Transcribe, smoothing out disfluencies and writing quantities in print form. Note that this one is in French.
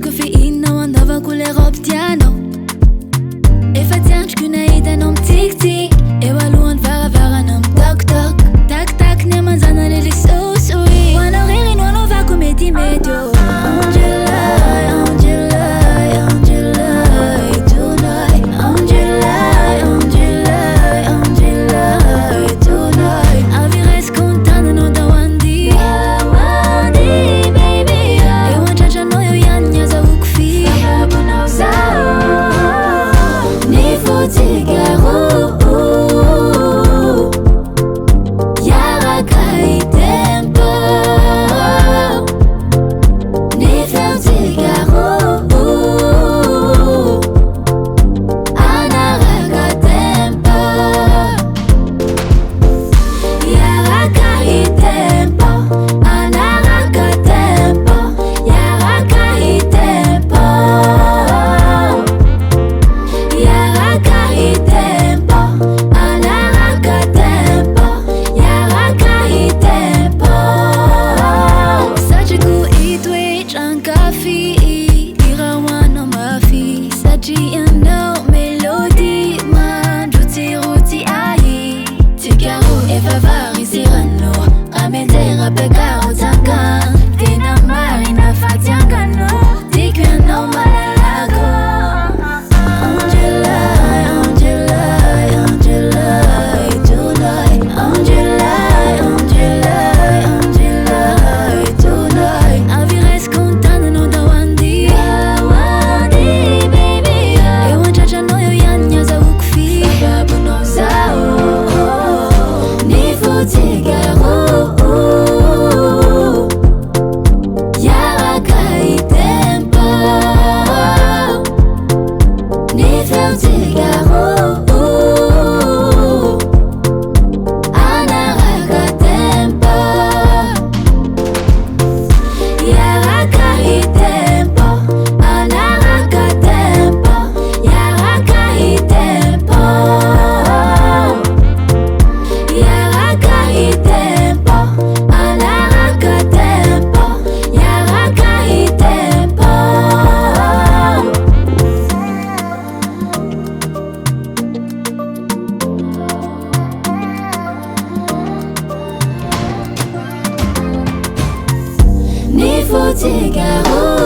Koffein och andava kulera piano. Efa tiantriko nahita anao mitsikitsiky eo alohan'ny varavarana mitoktok. Tak ny amanjana lely sosoy ho anao rery no anaovako metimety oh. Angela, Angela, Angela, tonight. Angela, Angela, Angela, tonight. Avy resy contana anao da Wandy, Wandy baby eo andrandranao eo ihany ny azahoako fiabanao zao. Ni fotigaro yaraka i tempo. Ni fotigaro anaraka tempo. Yaraka i tempo, anaraka tempo. Yaraka i tempo. Yaraka i tempo, anaraka tempo. Yaraka i tempo. Satriako itoetra ankafy hira hoanao mafy satria ianao melody mandrotsirotsy ahy. Tigaro efa variserano ramenzera bekaro tsangana tena marina fatiangano tiako ianao malalako. Angela, Angela, Angela, tonight. Angela, Angela, Angela, tonight. Avy resy contana anao da Wandy, Wandy baby eo andrandranao eo ihany ny azahoako fiabanao zao. Ni fotigaro yaraka i tempo. Ni fotigaro anaraka tempo. Yaraka i tempo, anaraka tempo. Yaraka i tempo. Yaraka i tempo, anaraka tempo. Yaraka i tempo. Ni fotigaro